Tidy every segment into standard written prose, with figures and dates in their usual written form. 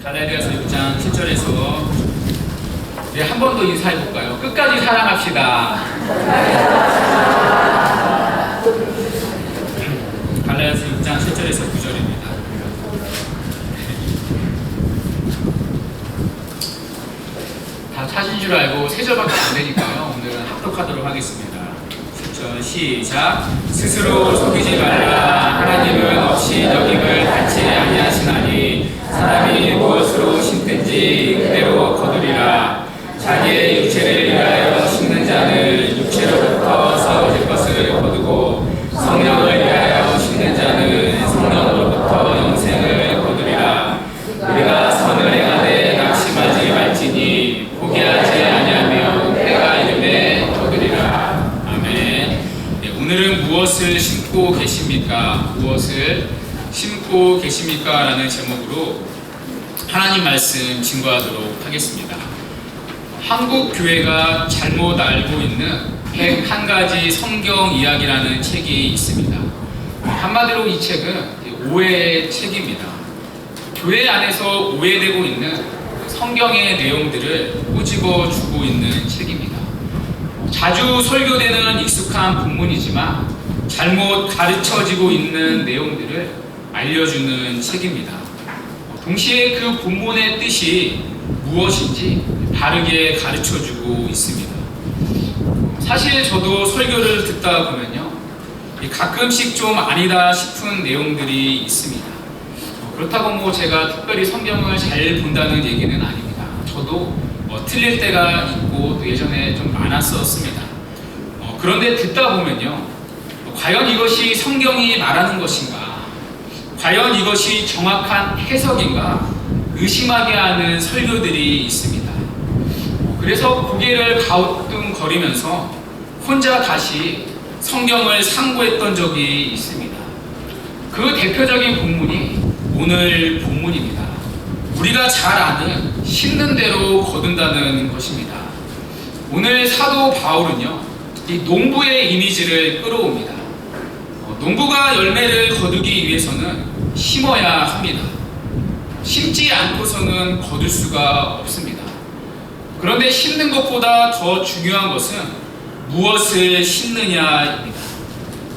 갈라디아서 6장 7절에서 우리 한 번 더 인사해볼까요? 끝까지 사랑합시다. 갈라디아서 6장 7절에서 9절입니다. 다 찾은 줄 알고 3절밖에 안 되니까요. 오늘은 합독하도록 하겠습니다. 7절 시작. 스스로 속이지 말라. 하나님은 없이 여김을 받지 아니하시나니 사람이 무엇으로 심든지 그대로 거두리라. 자기의 육체를 위하여 심는 자는 육체로부터 썩어질 것을 거두고 성령을 위하여 심는 자는 성령으로부터 영생을 거두리라. 우리가 선을 행하되 낙심하지 말지니 포기하지 아니하며 때가 이름에 거두리라. 아멘. 오늘은 무엇을 심고 계십니까? 무엇을 심고 계십니까? 라는 제목으로 하나님 말씀 증거하도록 하겠습니다. 한국 교회가 잘못 알고 있는 101가지 성경 이야기라는 책이 있습니다. 한마디로 이 책은 오해의 책입니다. 교회 안에서 오해되고 있는 성경의 내용들을 꼬집어 주고 있는 책입니다. 자주 설교되는 익숙한 본문이지만 잘못 가르쳐지고 있는 내용들을 알려주는 책입니다. 동시에 그 본문의 뜻이 무엇인지 바르게 가르쳐주고 있습니다. 사실 저도 설교를 듣다 보면요, 가끔씩 좀 아니다 싶은 내용들이 있습니다. 그렇다고 제가 특별히 성경을 잘 본다는 얘기는 아닙니다. 저도 틀릴 때가 있고 또 예전에 좀 많았었습니다. 그런데 듣다 보면요, 과연 이것이 성경이 말하는 것인가? 과연 이것이 정확한 해석인가? 의심하게 하는 설교들이 있습니다. 그래서 고개를 가우뚱거리면서 혼자 다시 성경을 상고했던 적이 있습니다. 그 대표적인 본문이 오늘 본문입니다. 우리가 잘 아는 심는 대로 거둔다는 것입니다. 오늘 사도 바울은요, 이 농부의 이미지를 끌어옵니다. 농부가 열매를 거두기 위해서는 심어야 합니다. 심지 않고서는 거둘 수가 없습니다. 그런데 심는 것보다 더 중요한 것은 무엇을 심느냐입니다.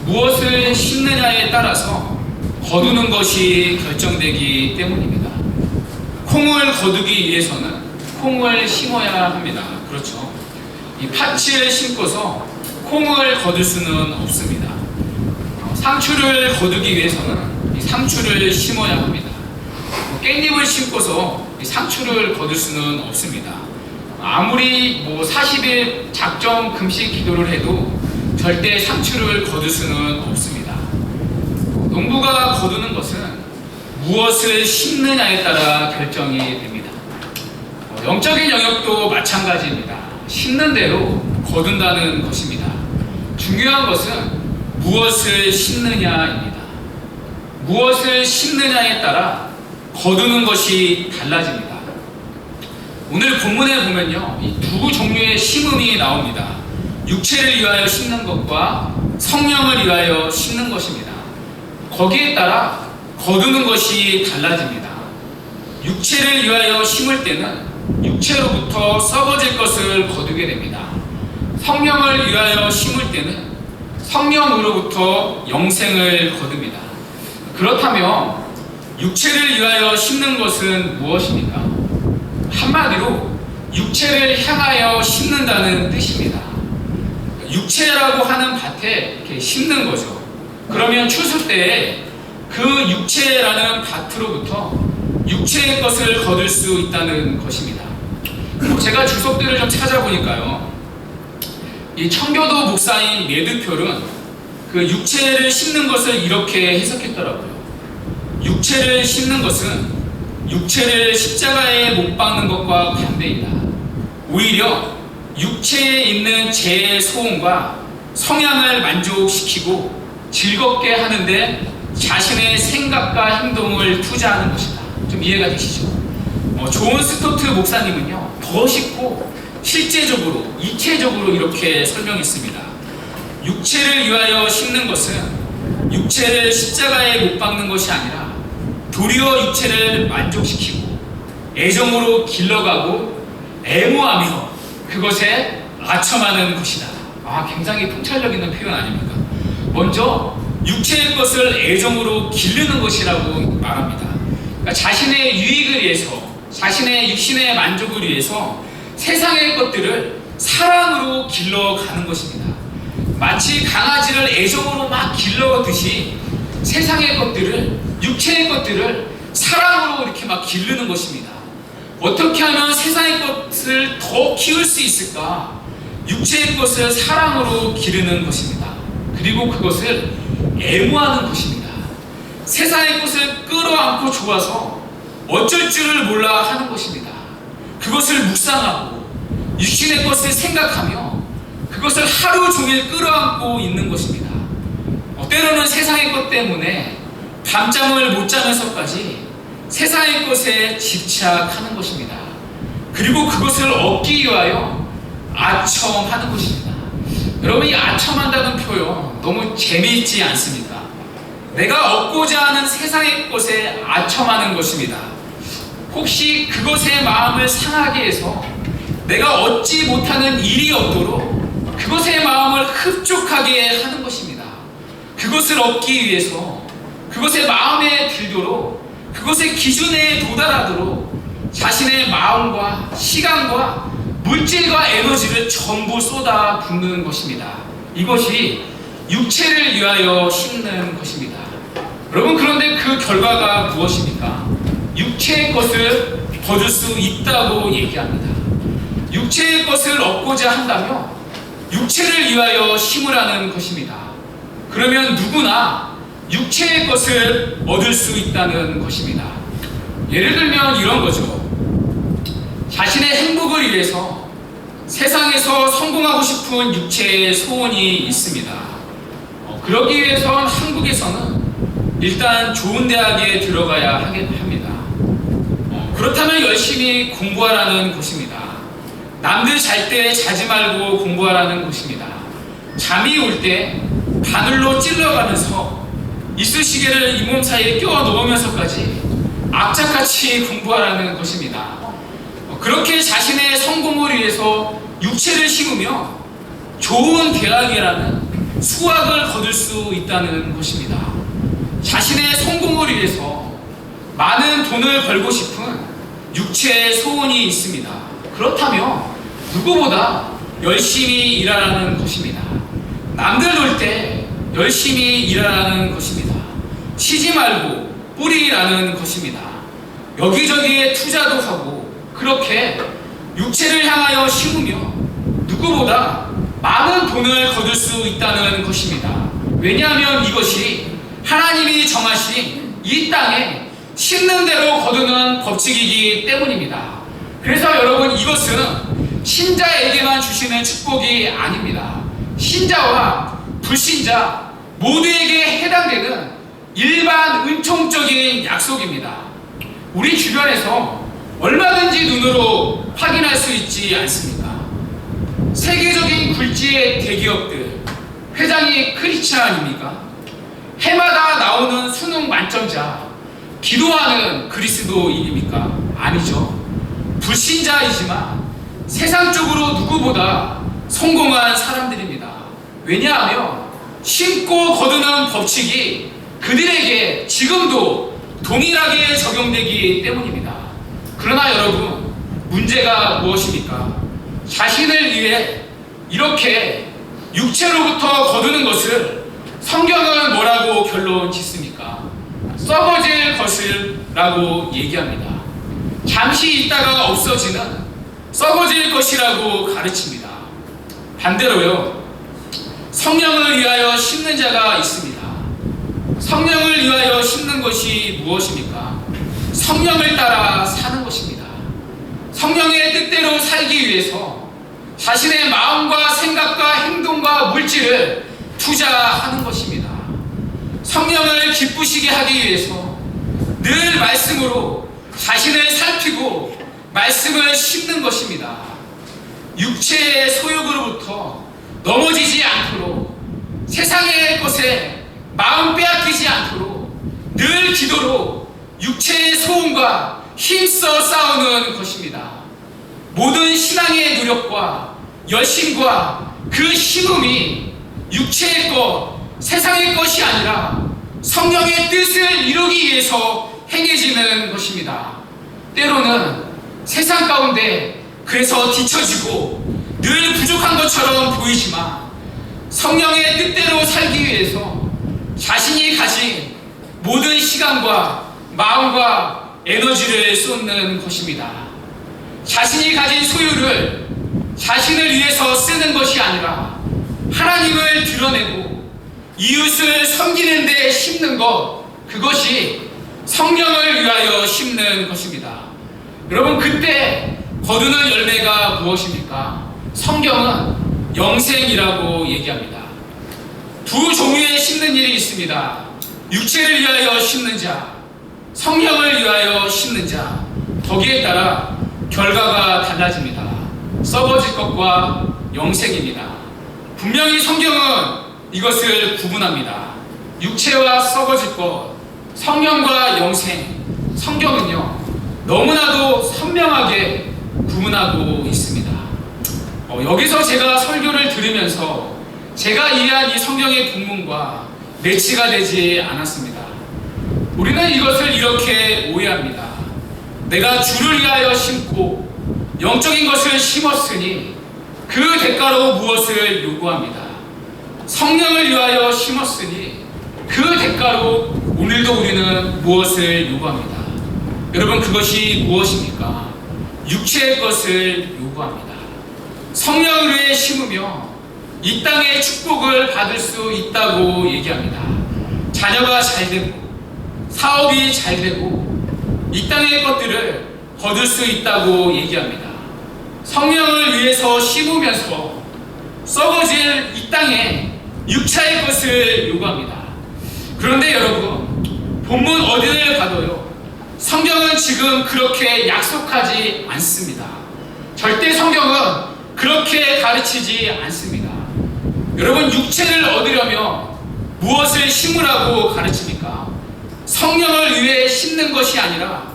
무엇을 심느냐에 따라서 거두는 것이 결정되기 때문입니다. 콩을 거두기 위해서는 콩을 심어야 합니다. 그렇죠. 이 팥을 심고서 콩을 거둘 수는 없습니다. 상추를 거두기 위해서는 이 상추를 심어야 합니다. 깻잎을 심고서 상추를 거둘 수는 없습니다. 아무리 40일 작정 금식 기도를 해도 절대 상추를 거둘 수는 없습니다. 농부가 거두는 것은 무엇을 심느냐에 따라 결정이 됩니다. 영적인 영역도 마찬가지입니다. 심는 대로 거둔다는 것입니다. 중요한 것은 무엇을 심느냐입니다. 무엇을 심느냐에 따라 거두는 것이 달라집니다. 오늘 본문에 보면요, 이 두 종류의 심음이 나옵니다. 육체를 위하여 심는 것과 성령을 위하여 심는 것입니다. 거기에 따라 거두는 것이 달라집니다. 육체를 위하여 심을 때는 육체로부터 썩어질 것을 거두게 됩니다. 성령을 위하여 심을 때는 성령으로부터 영생을 거둡니다. 그렇다면 육체를 위하여 심는 것은 무엇입니까? 한마디로 육체를 향하여 심는다는 뜻입니다. 육체라고 하는 밭에 이렇게 심는 거죠. 그러면 추수 때에 그 육체라는 밭으로부터 육체의 것을 거둘 수 있다는 것입니다. 제가 주석들을 좀 찾아보니까요, 이 청교도 목사인 메드표는 그 육체를 심는 것을 이렇게 해석했더라고요. 육체를 심는 것은 육체를 십자가에 못 박는 것과 반대이다. 오히려 육체에 있는 제 소원과 성향을 만족시키고 즐겁게 하는데 자신의 생각과 행동을 투자하는 것이다. 좀 이해가 되시죠? 존 스토트 목사님은요, 더 쉽고 실제적으로, 이체적으로 이렇게 설명했습니다. 육체를 위하여 심는 것은 육체를 십자가에 못 박는 것이 아니라 도리어 육체를 만족시키고 애정으로 길러가고 애무하며 그것에 아첨하는 것이다. 굉장히 통찰력 있는 표현 아닙니까? 먼저 육체의 것을 애정으로 기르는 것이라고 말합니다. 그러니까 자신의 유익을 위해서, 자신의 육신의 만족을 위해서 세상의 것들을 사랑으로 길러가는 것입니다. 마치 강아지를 애정으로 막 길러듯이 세상의 것들을, 육체의 것들을 사랑으로 이렇게 막 기르는 것입니다. 어떻게 하면 세상의 것을 더 키울 수 있을까? 육체의 것을 사랑으로 기르는 것입니다. 그리고 그것을 애무하는 것입니다. 세상의 것을 끌어안고 좋아서 어쩔 줄을 몰라 하는 것입니다. 그것을 묵상하고 육신의 것을 생각하며 그것을 하루 종일 끌어안고 있는 것입니다. 때로는 세상의 것 때문에 밤잠을 못 자면서까지 세상의 것에 집착하는 것입니다. 그리고 그것을 얻기 위하여 아첨하는 것입니다. 여러분, 이 아첨한다는 표현 너무 재미있지 않습니까? 내가 얻고자 하는 세상의 것에 아첨하는 것입니다. 혹시 그것의 마음을 상하게 해서 내가 얻지 못하는 일이 없도록 그것의 마음을 흡족하게 하는 것입니다. 그것을 얻기 위해서 그것의 마음에 들도록 그것의 기준에 도달하도록 자신의 마음과 시간과 물질과 에너지를 전부 쏟아 붓는 것입니다. 이것이 육체를 위하여 심는 것입니다. 여러분, 그런데 그 결과가 무엇입니까? 육체의 것을 거둘 수 있다고 얘기합니다. 육체의 것을 얻고자 한다면 육체를 위하여 심으라는 것입니다. 그러면 누구나 육체의 것을 얻을 수 있다는 것입니다. 예를 들면 이런 거죠. 자신의 행복을 위해서 세상에서 성공하고 싶은 육체의 소원이 있습니다. 그러기 위해선 한국에서는 일단 좋은 대학에 들어가야 합니다. 그렇다면 열심히 공부하라는 것입니다. 남들 잘 때 자지 말고 공부하라는 것입니다. 잠이 올 때 바늘로 찔러가면서 이쑤시개를 잇몸 사이에 끼워 넣으면서까지 악착같이 공부하라는 것입니다. 그렇게 자신의 성공을 위해서 육체를 심으며 좋은 대학이라는 수학을 거둘 수 있다는 것입니다. 자신의 성공을 위해서 많은 돈을 벌고 싶은 육체의 소원이 있습니다. 그렇다면 누구보다 열심히 일하라는 것입니다. 남들 놀 때 열심히 일하라는 것입니다. 쉬지 말고 뿌리라는 것입니다. 여기저기에 투자도 하고 그렇게 육체를 향하여 심으며 누구보다 많은 돈을 거둘 수 있다는 것입니다. 왜냐하면 이것이 하나님이 정하신 이 땅에 심는 대로 거두는 법칙이기 때문입니다. 그래서 여러분, 이것은 신자에게만 주시는 축복이 아닙니다. 신자와 불신자 모두에게 해당되는 일반 은총적인 약속입니다. 우리 주변에서 얼마든지 눈으로 확인할 수 있지 않습니까? 세계적인 굴지의 대기업들 회장이 크리스찬입니까? 해마다 나오는 수능 만점자 기도하는 그리스도인입니까? 아니죠. 불신자이지만 세상적으로 누구보다 성공한 사람들입니다. 왜냐하면 심고 거두는 법칙이 그들에게 지금도 동일하게 적용되기 때문입니다. 그러나 여러분, 문제가 무엇입니까? 자신을 위해 이렇게 육체로부터 거두는 것을 성경은 뭐라고 결론 짓습니까? 썩어질 것이라고 얘기합니다. 잠시 있다가 없어지는 썩어질 것이라고 가르칩니다. 반대로요, 성령을 위하여 심는 자가 있습니다. 성령을 위하여 심는 것이 무엇입니까? 성령을 따라 사는 것입니다. 성령의 뜻대로 살기 위해서 자신의 마음과 생각과 행동과 물질을 투자하는 것입니다. 성령을 기쁘시게 하기 위해서 늘 말씀으로 자신을 살피고 말씀을 심는 것입니다. 육체의 소욕으로부터 넘어지지 않도록, 세상의 것에 마음 빼앗기지 않도록 늘 기도로 육체의 소원과 힘써 싸우는 것입니다. 모든 신앙의 노력과 열심과 그 힘음이 육체의 것, 세상의 것이 아니라 성령의 뜻을 이루기 위해서 행해지는 것입니다. 때로는 세상 가운데 그래서 뒤처지고 늘 부족한 것처럼 보이지만 성령의 뜻대로 살기 위해서 자신이 가진 모든 시간과 마음과 에너지를 쏟는 것입니다. 자신이 가진 소유를 자신을 위해서 쓰는 것이 아니라 하나님을 드러내고 이웃을 섬기는 데 심는 것, 그것이 성령을 위하여 심는 것입니다. 여러분, 그때 거두는 열매가 무엇입니까? 성경은 영생이라고 얘기합니다. 두 종류의 심는 일이 있습니다. 육체를 위하여 심는 자, 성령을 위하여 심는 자. 거기에 따라 결과가 달라집니다. 썩어질 것과 영생입니다. 분명히 성경은 이것을 구분합니다. 육체와 썩어질 것, 성령과 영생. 성경은요, 너무나도 선명하게 구분하고 있습니다. 여기서 제가 설교를 들으면서 제가 이해한 이 성경의 본문과 매치가 되지 않았습니다. 우리는 이것을 이렇게 오해합니다. 내가 주를 위하여 심고 영적인 것을 심었으니 그 대가로 무엇을 요구합니다. 성령을 위하여 심었으니 그 대가로 오늘도 우리는 무엇을 요구합니다. 여러분, 그것이 무엇입니까? 육체의 것을 요구합니다. 성령을 위해 심으며 이 땅의 축복을 받을 수 있다고 얘기합니다. 자녀가 잘 되고 사업이 잘 되고 이 땅의 것들을 거둘 수 있다고 얘기합니다. 성령을 위해서 심으면서 썩어질 이 땅에 육체의 것을 요구합니다. 그런데 여러분, 본문 어디를 가도요, 성경은 지금 그렇게 약속하지 않습니다. 절대 성경은 그렇게 가르치지 않습니다. 여러분, 육체를 얻으려면 무엇을 심으라고 가르칩니까? 성령을 위해 심는 것이 아니라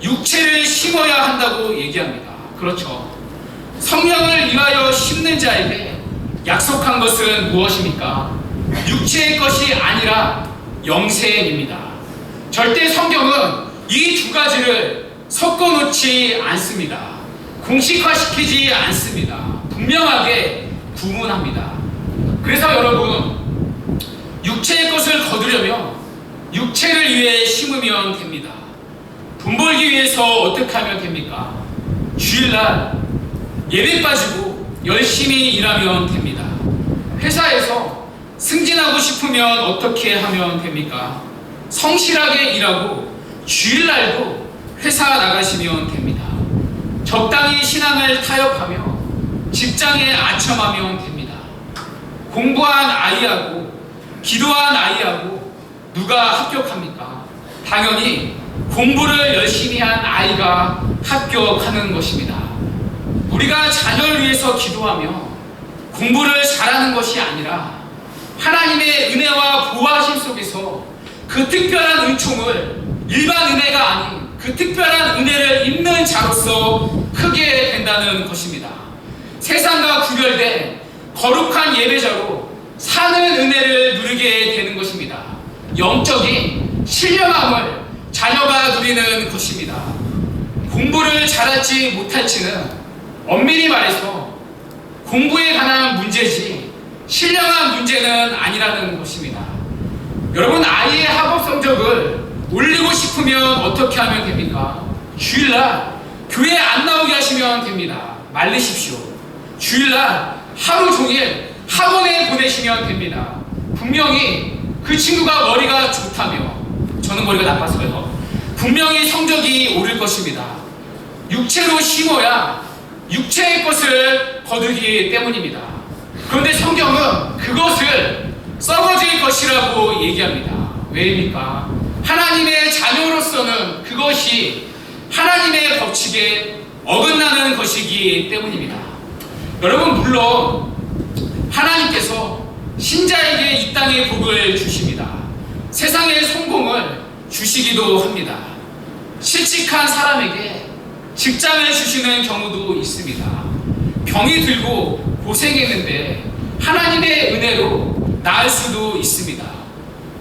육체를 심어야 한다고 얘기합니다. 그렇죠. 성령을 위하여 심는 자에게 약속한 것은 무엇입니까? 육체의 것이 아니라 영생입니다. 절대 성경은 이 두 가지를 섞어 놓지 않습니다. 공식화시키지 않습니다. 분명하게 구분합니다. 그래서 여러분, 육체의 것을 거두려면 육체를 위해 심으면 됩니다. 돈 벌기 위해서 어떻게 하면 됩니까? 주일날 예배 빠지고 열심히 일하면 됩니다. 회사에서 승진하고 싶으면 어떻게 하면 됩니까? 성실하게 일하고 주일날도 회사 나가시면 됩니다. 적당히 신앙을 타협하며 직장에 아첨하면 됩니다. 공부한 아이하고 기도한 아이하고 누가 합격합니까? 당연히 공부를 열심히 한 아이가 합격하는 것입니다. 우리가 자녀를 위해서 기도하며 공부를 잘하는 것이 아니라 하나님의 은혜와 보호하심 속에서 그 특별한 은총을, 일반 은혜가 아닌 그 특별한 은혜를 입는 자로서 크게 된다는 것입니다. 세상과 구별된 거룩한 예배자로 사는 은혜를 누리게 되는 것입니다. 영적인 신령함을 자녀가 누리는 것입니다. 공부를 잘할지 못할지는 엄밀히 말해서 공부에 관한 문제지 신령한 문제는 아니라는 것입니다. 여러분, 아이의 학업 성적을 올리고 싶으면 어떻게 하면 됩니까? 주일날 교회 안 나오게 하시면 됩니다. 말리십시오. 주일날 하루 종일 학원에 보내시면 됩니다. 분명히 그 친구가 머리가 좋다며, 저는 머리가 나빠서요, 분명히 성적이 오를 것입니다. 육체로 심어야 육체의 것을 거두기 때문입니다. 그런데 성경은 그것을 썩어질 것이라고 얘기합니다. 왜입니까? 하나님의 자녀로서는 그것이 하나님의 법칙에 어긋나는 것이기 때문입니다. 여러분, 물론 하나님께서 신자에게 이 땅의 복을 주십니다. 세상의 성공을 주시기도 합니다. 실직한 사람에게 직장을 주시는 경우도 있습니다. 병이 들고 고생했는데 하나님의 은혜로 나을 수도 있습니다.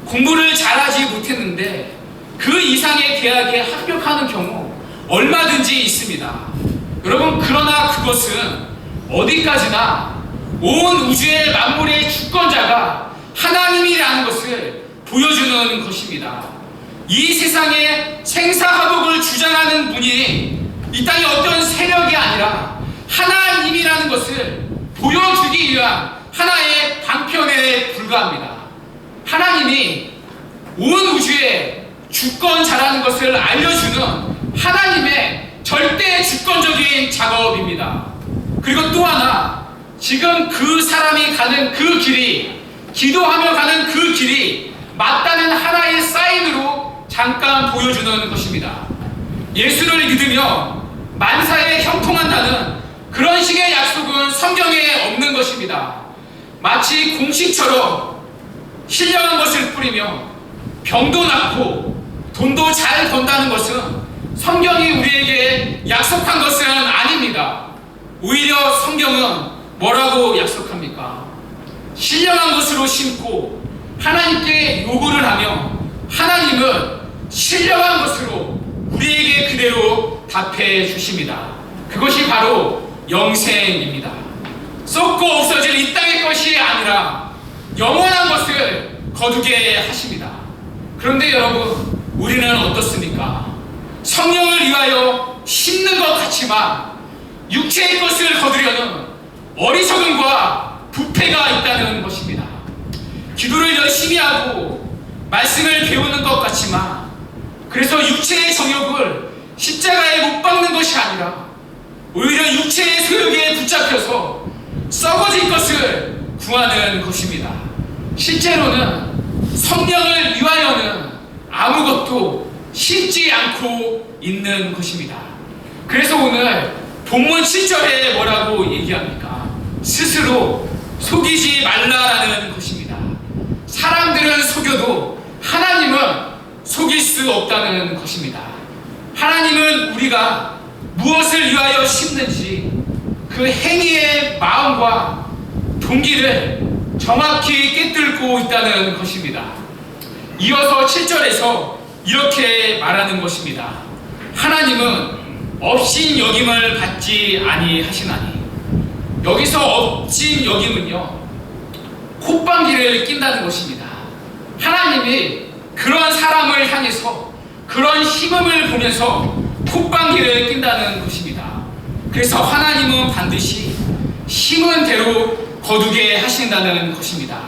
공부를 잘하지 못했는데 그 이상의 대학에 합격하는 경우 얼마든지 있습니다. 여러분, 그러나 그것은 어디까지나 온 우주의 만물의 주권자가 하나님이라는 것을 보여주는 것입니다. 이 세상에 생사화복을 주장하는 분이 이 땅의 어떤 세력이 아니라 하나님이라는 것을 보여주기 위한 하나의 방편에 불과합니다. 하나님이 온 우주의 주권자라는 것을 알려주는 하나님의 절대 주권적인 작업입니다. 그리고 또 하나, 지금 그 사람이 가는 그 길이, 기도하며 가는 그 길이 맞다는 하나의 사인으로 잠깐 보여주는 것입니다. 예수를 믿으며 만사에 형통한다는 그런 식의 약속은 성경에 없는 것입니다. 마치 공식처럼 신령한 것을 뿌리며 병도 낫고 돈도 잘 번다는 것은 성경이 우리에게 약속한 것은 아닙니다. 오히려 성경은 뭐라고 약속합니까? 신령한 것으로 심고 하나님께 요구를 하며 하나님은 신령한 것으로 우리에게 그대로 답해 주십니다. 그것이 바로 영생입니다. 썩고 없어질 이 땅의 것이 아니라 영원한 것을 거두게 하십니다. 그런데 여러분, 우리는 어떻습니까? 성령을 위하여 심는 것 같지만 육체의 것을 거두려는 어리석음과 부패가 있다는 것입니다. 기도를 열심히 하고 말씀을 배우는 것 같지만 그래서 육체의 정욕을 십자가에 못 박는 것이 아니라 오히려 육체의 소욕에 붙잡혀서 썩어질 것을 구하는 것입니다. 실제로는 성령을 위하여는 아무것도 심지 않고 있는 것입니다. 그래서 오늘 본문 7절에 뭐라고 얘기합니까? 스스로 속이지 말라라는 것입니다. 사람들은 속여도 하나님은 속일 수 없다는 것입니다. 하나님은 우리가 무엇을 위하여 심는지 그 행위의 마음과 동기를 정확히 꿰뚫고 있다는 것입니다. 이어서 7절에서 이렇게 말하는 것입니다. 하나님은 업신 여김을 받지 아니하시나니. 여기서 업신 여김은요, 콧방귀를 낀다는 것입니다. 하나님이 그런 사람을 향해서 그런 심음을 보면서 콧방귀를 낀다는 것입니다. 그래서 하나님은 반드시 심은 대로 거두게 하신다는 것입니다.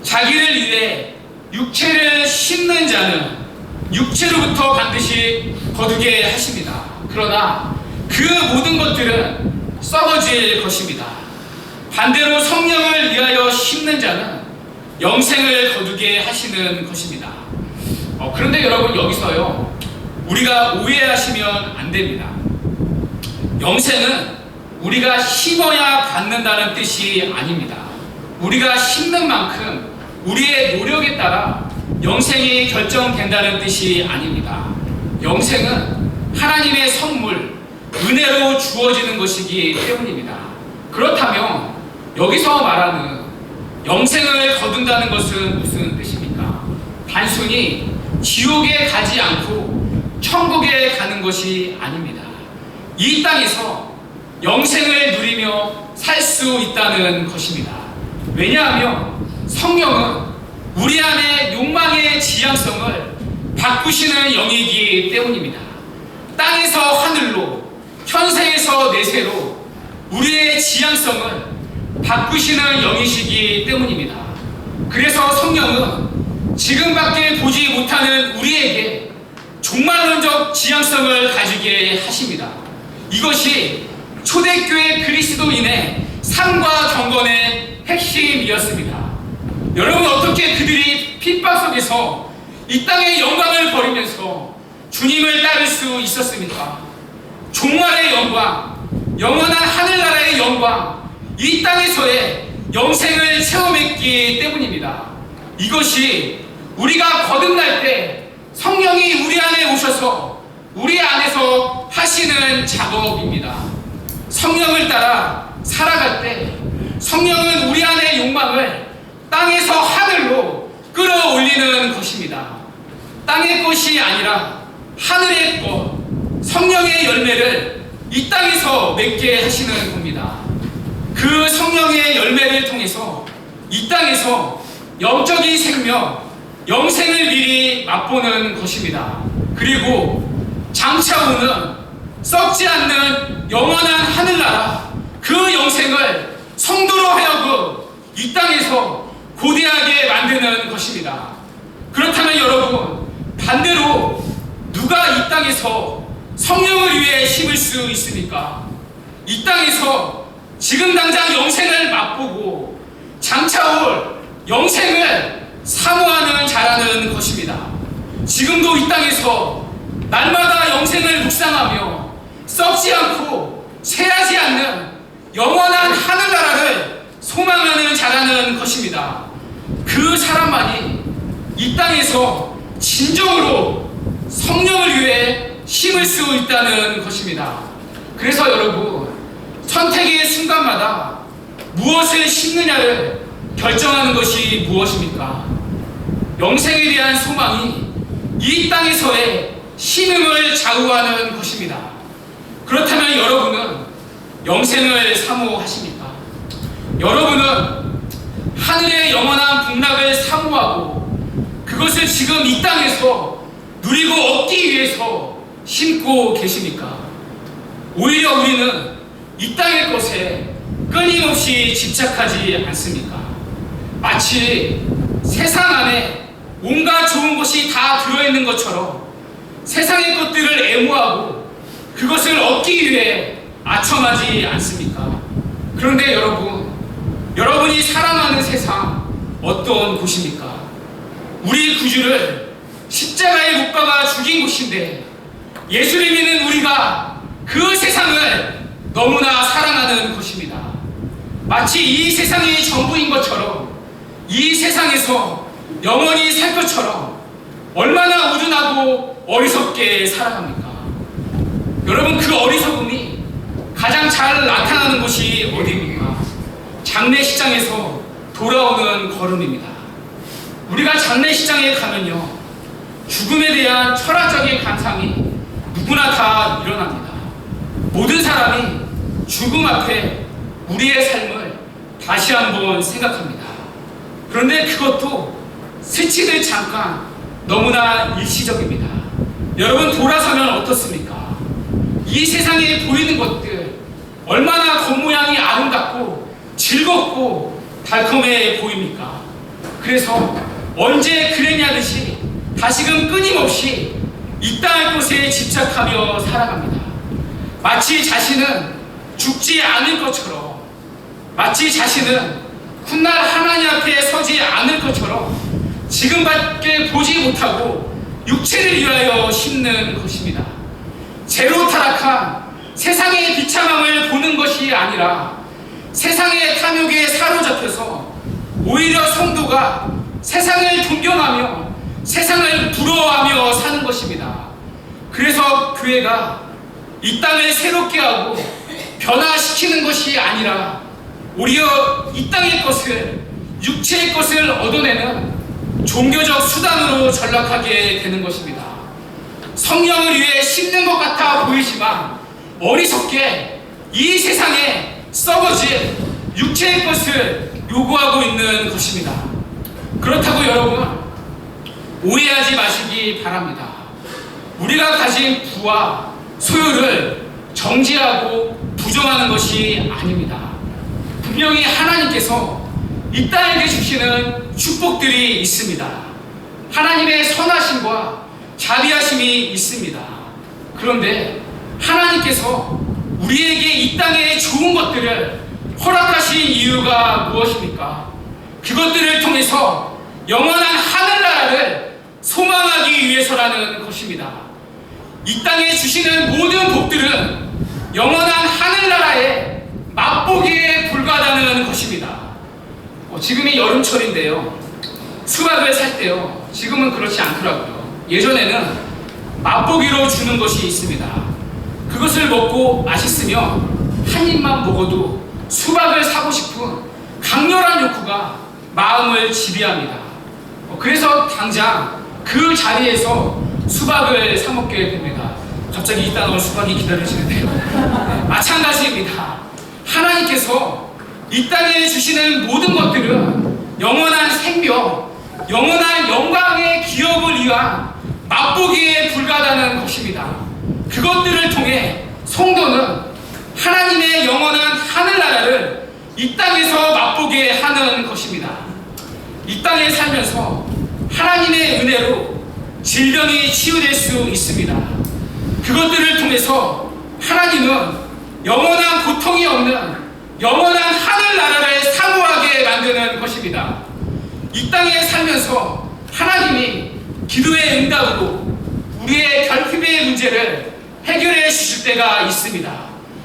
자기를 위해 육체를 심는 자는 육체로부터 반드시 거두게 하십니다. 그러나 그 모든 것들은 썩어질 것입니다. 반대로 성령을 위하여 심는 자는 영생을 거두게 하시는 것입니다. 그런데 여러분, 여기서요, 우리가 오해하시면 안 됩니다. 영생은 우리가 심어야 받는다는 뜻이 아닙니다. 우리가 심는 만큼 우리의 노력에 따라 영생이 결정된다는 뜻이 아닙니다. 영생은 하나님의 선물, 은혜로 주어지는 것이기 때문입니다. 그렇다면 여기서 말하는 영생을 거둔다는 것은 무슨 뜻입니까? 단순히 지옥에 가지 않고 천국에 가는 것이 아닙니다. 이 땅에서 영생을 누리며 살 수 있다는 것입니다. 왜냐하면 성령은 우리 안에 욕망의 지향성을 바꾸시는 영이기 때문입니다. 땅에서 하늘로, 현생에서 내세로 우리의 지향성을 바꾸시는 영이시기 때문입니다. 그래서 성령은 지금밖에 보지 못하는 우리에게 종말론적 지향성을 가지게 하십니다. 이것이 초대교회 그리스도인의 삶과 경건의 핵심이었습니다. 여러분, 어떻게 그들이 핍박 속에서 이 땅의 영광을 버리면서 주님을 따를 수 있었습니까? 종말의 영광, 영원한 하늘나라의 영광, 이 땅에서의 영생을 체험했기 때문입니다. 이것이 우리가 거듭날 때 성령이 우리 안에 오셔서 우리 안에서 하시는 작업입니다. 성령을 따라 살아갈 때 성령은 우리 안의 욕망을 땅에서 하늘로 끌어올리는 것입니다. 땅의 것이 아니라 하늘의 것, 성령의 열매를 이 땅에서 맺게 하시는 겁니다. 그 성령의 열매를 통해서 이 땅에서 영적인 생명, 영생을 미리 맛보는 것입니다. 그리고 장차 오는 썩지 않는 영원한 하늘나라, 그 영생을 성도로 하여금 이 땅에서 고대하게 만드는 것입니다. 그렇다면 여러분, 반대로 누가 이 땅에서 성령을 위해 심을 수 있습니까? 이 땅에서 지금 당장 영생을 맛보고 장차 올 영생을 사모하는 자라는 것입니다. 지금도 이 땅에서 날마다 영생을 묵상하며 썩지 않고 쇠하지 않는 영원한 하늘나라를 소망하는 자라는 것입니다. 그 사람만이 이 땅에서 진정으로 성령을 위해 심을 수 있다는 것입니다. 그래서 여러분, 선택의 순간마다 무엇을 심느냐를 결정하는 것이 무엇입니까? 영생에 대한 소망이 이 땅에서의 심음을 좌우하는 것입니다. 그렇다면 여러분은 영생을 사모하십니까? 여러분은 하늘의 영원한 복락을 사모하고 그것을 지금 이 땅에서 누리고 얻기 위해서 심고 계십니까? 오히려 우리는 이 땅의 것에 끊임없이 집착하지 않습니까? 마치 세상 안에 온갖 좋은 것이 다 들어있는 것처럼 세상의 것들을 애무하고 그것을 얻기 위해 아첨하지 않습니까? 그런데 여러분이 사랑하는 세상 어떤 곳입니까? 우리 구주를 십자가에 못 박아 죽인 곳인데 예수를 믿는 우리가 그 세상을 너무나 사랑하는 것입니다. 마치 이 세상이 전부인 것처럼, 이 세상에서 영원히 살 것처럼 얼마나 우둔하고 어리석게 살아갑니까? 여러분, 그 어리석음이 가장 잘 나타나는 곳이 어디입니까? 장례식장에서 돌아오는 걸음입니다. 우리가 장례식장에 가면요, 죽음에 대한 철학적인 감상이 누구나 다 일어납니다. 모든 사람이 죽음 앞에 우리의 삶을 다시 한번 생각합니다. 그런데 그것도 스치듯 잠깐 너무나 일시적입니다. 여러분, 돌아서면 어떻습니까? 이 세상에 보이는 것들 얼마나 겉모양이 아름답고 즐겁고 달콤해 보입니까? 그래서 언제 그랬냐듯이 다시금 끊임없이 이 땅의 것에 집착하며 살아갑니다. 마치 자신은 죽지 않을 것처럼, 마치 자신은 훗날 하나님 앞에 서지 않을 것처럼 지금밖에 보지 못하고 육체를 위하여 심는 것입니다. 죄로 타락한 세상의 비참함을 보는 것이 아니라 세상의 탐욕에 사로잡혀서 오히려 성도가 세상을 존경하며 세상을 부러워하며 사는 것입니다. 그래서 교회가 이 땅을 새롭게 하고 변화시키는 것이 아니라 오히려 이 땅의 것을, 육체의 것을 얻어내는 종교적 수단으로 전락하게 되는 것입니다. 성령을 위해 심는 것 같아 보이지만 어리석게 이 세상에 썩어질 육체의 것을 요구하고 있는 것입니다. 그렇다고 여러분, 오해하지 마시기 바랍니다. 우리가 가진 부와 소유를 정지하고 부정하는 것이 아닙니다. 분명히 하나님께서 이 땅에게 주시는 축복들이 있습니다. 하나님의 선하심과 자비하심이 있습니다. 그런데 하나님께서 우리에게 이 땅의 좋은 것들을 허락하신 이유가 무엇입니까? 그것들을 통해서 영원한 하늘나라를 소망하기 위해서라는 것입니다. 이 땅에 주시는 모든 복들은 영원한 하늘나라에 맛보기에 불과하다는 것입니다. 지금이 여름철인데요, 수박을 살 때요, 지금은 그렇지 않더라고요. 예전에는 맛보기로 주는 것이 있습니다. 그것을 먹고 맛있으면 한 입만 먹어도 수박을 사고 싶은 강렬한 욕구가 마음을 지배합니다. 그래서 당장 그 자리에서 수박을 사 먹게 됩니다. 갑자기 이따 나올 수박이 기다려지는데요. 마찬가지입니다. 하나님께서 이 땅에 주시는 모든 것들은 영원한 생명, 영원한 영광의 기업을 위한 맛보기에 불과하다는 것입니다. 그것들을 통해 성도는 하나님의 영원한 하늘나라를 이 땅에서 맛보게 하는 것입니다. 이 땅에 살면서 하나님의 은혜로 질병이 치유될 수 있습니다. 그것들을 통해서 하나님은 영원한 고통이 없는 영원한 하늘나라를 사모하게 만드는 것입니다. 이 땅에 살면서 하나님이 기도의 응답으로 우리의 결핍의 문제를 해결해 주실 때가 있습니다.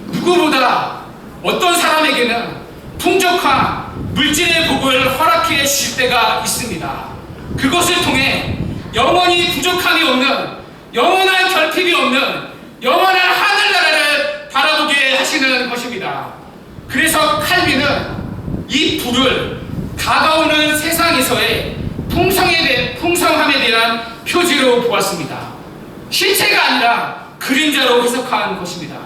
누구보다 어떤 사람에게는 풍족한 물질의 복을 허락해 주실 때가 있습니다. 그것을 통해 영원히 부족함이 없는, 영원한 결핍이 없는 영원한 하늘나라를 바라보게 하시는 것입니다. 그래서 칼빈은 이 불을 다가오는 세상에서의 풍성함에 대한 표지로 보았습니다. 실체가 아니라 그림자로 해석한 것입니다.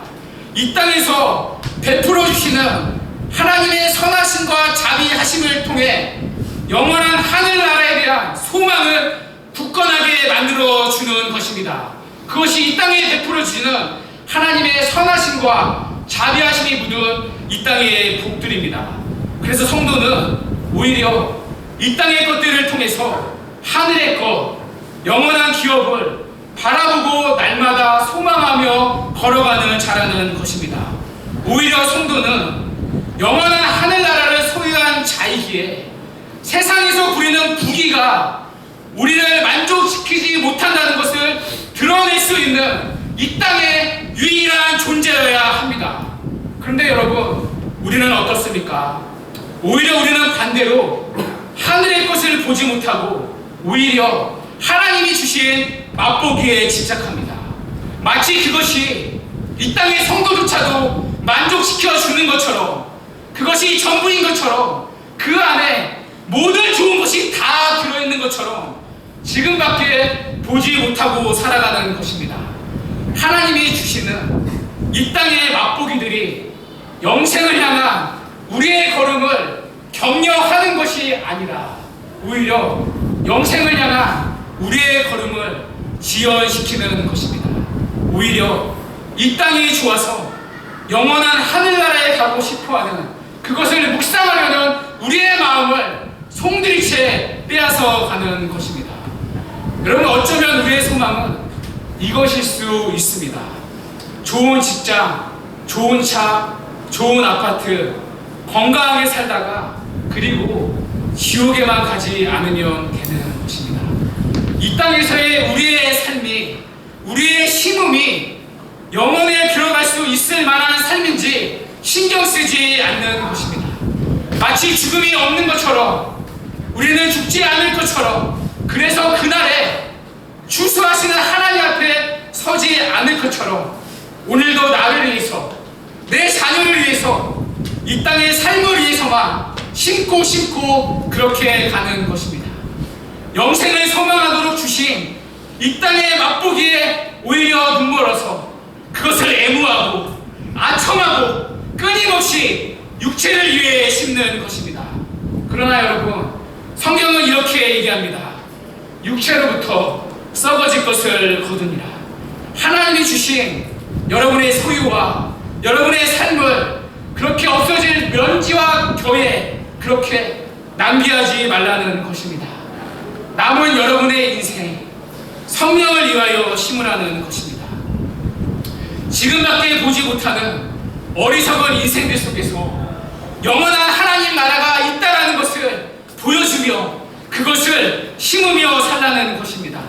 이 땅에서 베풀어 주시는 하나님의 선하심과 자비하심을 통해 영원한 하늘나라에 대한 소망을 굳건하게 만들어 주는 것입니다. 그것이 이 땅에 베풀어 주시는 하나님의 선하심과 자비하심이 묻은 이 땅의 복들입니다. 그래서 성도는 오히려 이 땅의 것들을 통해서 하늘의 것, 영원한 기업을 바라보고 날마다 소망하며 걸어가는 자라는 것입니다. 오히려 성도는 영원한 하늘나라를 소유한 자이기에 세상에서 부리는 부귀가 우리를 만족시키지 못한다는 것을 드러낼 수 있는 이 땅의 유일한 존재여야 합니다. 그런데 여러분, 우리는 어떻습니까? 오히려 우리는 반대로 하늘의 것을 보지 못하고 오히려 하나님이 주신 맛보기에 집착합니다. 마치 그것이 이 땅의 성도조차도 만족시켜 주는 것처럼, 그것이 전부인 것처럼, 그 안에 모든 좋은 것이 다 들어있는 것처럼 지금밖에 보지 못하고 살아가는 것입니다. 하나님이 주시는 이 땅의 맛보기들이 영생을 향한 우리의 걸음을 격려하는 것이 아니라 오히려 영생을 향한 우리의 걸음을 지연시키는 것입니다. 오히려 이 땅이 좋아서 영원한 하늘나라에 가고 싶어하는, 그것을 묵상하려는 우리의 마음을 송두리째 빼앗아 가는 것입니다. 여러분, 어쩌면 우리의 소망은 이것일 수 있습니다. 좋은 직장, 좋은 차, 좋은 아파트, 건강하게 살다가 그리고 지옥에만 가지 않으면 되는 것입니다. 이 땅에서의 우리의 삶이, 우리의 심음이 영원에 들어갈 수 있을 만한 삶인지 신경 쓰지 않는 것입니다. 마치 죽음이 없는 것처럼, 우리는 죽지 않을 것처럼, 그래서 그날에 주수하시는 하나님 앞에 서지 않을 것처럼 오늘도 나를 위해서, 내 자녀를 위해서, 이 땅의 삶을 위해서만 심고 그렇게 가는 것입니다. 영생을 소망하도록 주신 이 땅의 맛보기에 오히려 눈멀어서 그것을 애무하고 아첨하고 끊임없이 육체를 위해 심는 것입니다. 그러나 여러분, 성경은 이렇게 얘기합니다. 육체로부터 썩어질 것을 거두니라. 하나님이 주신 여러분의 소유와 여러분의 삶을 그렇게 없어질 먼지와 겨에 그렇게 낭비하지 말라는 것입니다. 남은 여러분의 인생, 성령을 위하여 심으라는 것입니다. 지금밖에 보지 못하는 어리석은 인생들 속에서 영원한 하나님 나라가 있다라는 것을 보여주며 그것을 심으며 살라는 것입니다.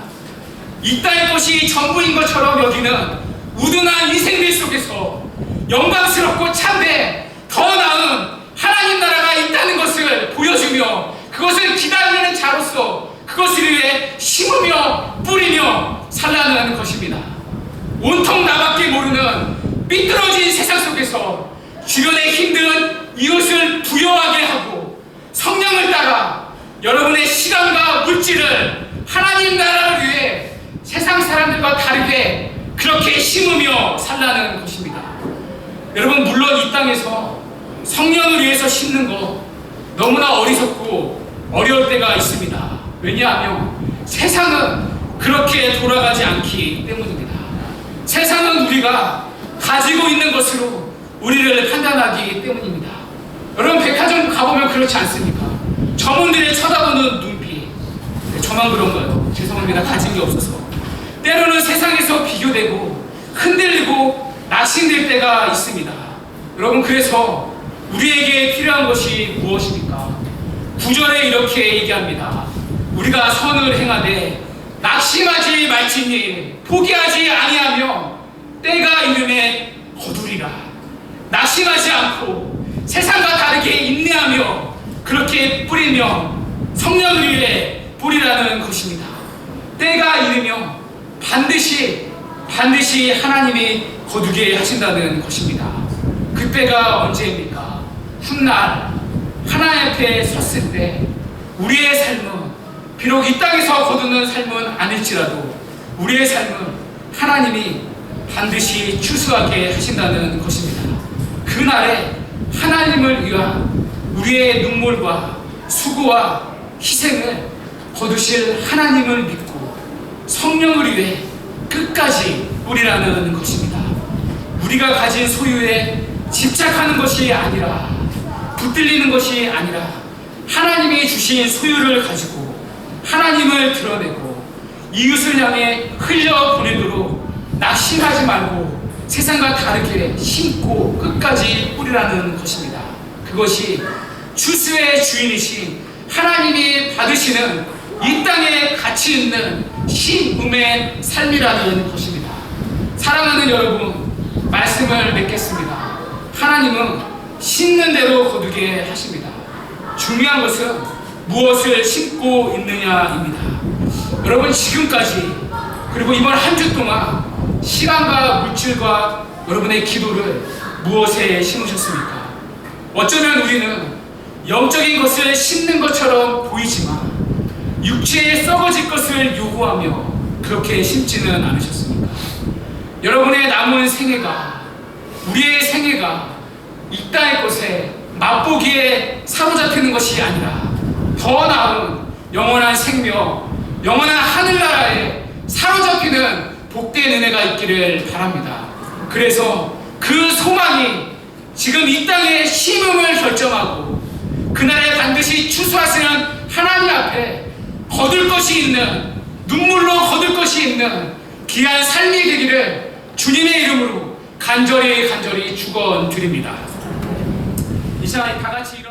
이 땅의 것이 전부인 것처럼 여기는 우둔한 인생들 속에서 영광스럽고 참된 더 나은 하나님 나라가 있다는 것을 보여주며 그것을 기다리는 자로서 그것을 위해 심으며 뿌리며 살라는 것입니다. 어두워진 세상 속에서 주변에 힘든 이웃을 부여하게 하고 성령을 따라 여러분의 시간과 물질을 하나님 나라를 위해 세상 사람들과 다르게 그렇게 심으며 살라는 것입니다. 여러분, 물론 이 땅에서 성령을 위해서 심는 거 너무나 어리석고 어려울 때가 있습니다. 왜냐하면 세상은 그렇게 돌아가지 않기 때문입니다. 세상은 우리가 가지고 있는 것으로 우리를 판단하기 때문입니다. 여러분, 백화점 가보면 그렇지 않습니까? 점원들의 쳐다보는 눈빛, 저만 그런가요? 죄송합니다. 가진 게 없어서. 때로는 세상에서 비교되고 흔들리고 낙심될 때가 있습니다. 여러분, 그래서 우리에게 필요한 것이 무엇입니까? 9절에 이렇게 얘기합니다. 우리가 선을 행하되 낙심하지 말지니 포기하지 아니하며 때가 이름에 거두리라. 낙심하지 않고 세상과 다르게 인내하며 그렇게 뿌리며 성령을 위해 뿌리라는 것입니다. 때가 이르면 반드시 하나님이 거두게 하신다는 것입니다. 그때가 언제입니까? 훗날 하나님 앞에 섰을 때 우리의 삶은 비록 이 땅에서 거두는 삶은 아닐지라도 우리의 삶은 하나님이 반드시 추수하게 하신다는 것입니다. 그날에 하나님을 위한 우리의 눈물과 수고와 희생을 거두실 하나님을 믿고 성령을 위해 끝까지 뿌리라는 것입니다. 우리가 가진 소유에 집착하는 것이 아니라, 붙들리는 것이 아니라 하나님이 주신 소유를 가지고 하나님을 드러내고 이웃을 향해 흘려보내도록 낙심하지 말고 세상과 다르게 심고 끝까지 뿌리라는 것입니다. 그것이 추수의 주인이신 하나님이 받으시는 이 땅에 가치 있는 심음의 삶이라는 것입니다. 사랑하는 여러분, 말씀을 맺겠습니다. 하나님은 심는 대로 거두게 하십니다. 중요한 것은 무엇을 심고 있느냐입니다. 여러분, 지금까지 그리고 이번 한 주 동안 시간과 물질과 여러분의 기도를 무엇에 심으셨습니까? 어쩌면 우리는 영적인 것을 심는 것처럼 보이지만 육체에 썩어질 것을 요구하며 그렇게 심지는 않으셨습니까? 여러분의 남은 생애가, 우리의 생애가 이 땅의 것에 맛보기에 사로잡히는 것이 아니라 더 나은 영원한 생명, 영원한 하늘나라에 사로잡히는 복된 은혜가 있기를 바랍니다. 그래서 그 소망이 지금 이 땅에 심음을 결정하고 그날에 반드시 추수하시는 하나님 앞에 거둘 것이 있는, 눈물로 거둘 것이 있는 귀한 삶이 되기를 주님의 이름으로 간절히 축원드립니다. 이 시간에 다 같이 일어나